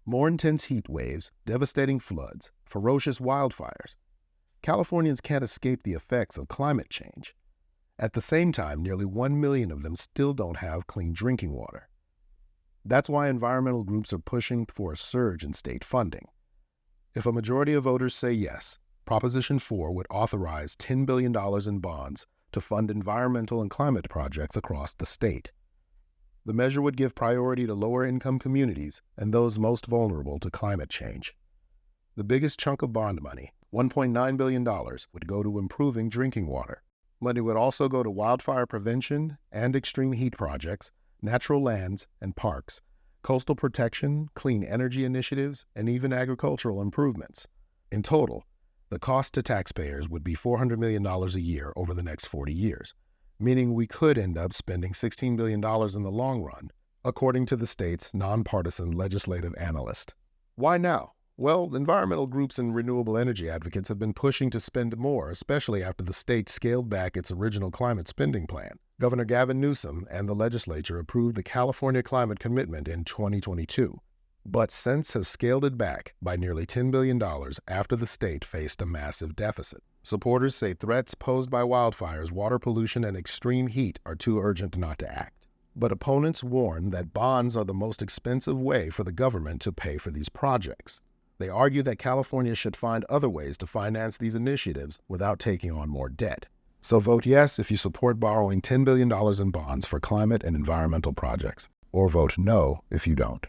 More intense heat waves, devastating floods, ferocious wildfires. Californians can't escape the effects of climate change. At the same time, nearly 1 million of them still don't have clean drinking water. That's why environmental groups are pushing for a surge in state funding. If a majority of voters say yes, Proposition 4 would authorize $10 billion in bonds to fund environmental and climate projects across the state. The measure would give priority to lower-income communities and those most vulnerable to climate change. The biggest chunk of bond money, $1.9 billion, would go to improving drinking water. Money would also go to wildfire prevention and extreme heat projects, natural lands and parks, coastal protection, clean energy initiatives, and even agricultural improvements. In total, the cost to taxpayers would be $400 million a year over the next 40 years, meaning we could end up spending $16 billion in the long run, according to the state's nonpartisan legislative analyst. Why now? Well, environmental groups and renewable energy advocates have been pushing to spend more, especially after the state scaled back its original climate spending plan. Governor Gavin Newsom and the legislature approved the California Climate Commitment in 2022, but since have scaled it back by nearly $10 billion after the state faced a massive deficit. Supporters say threats posed by wildfires, water pollution, and extreme heat are too urgent not to act. But opponents warn that bonds are the most expensive way for the government to pay for these projects. They argue that California should find other ways to finance these initiatives without taking on more debt. So vote yes if you support borrowing $10 billion in bonds for climate and environmental projects, or vote no if you don't.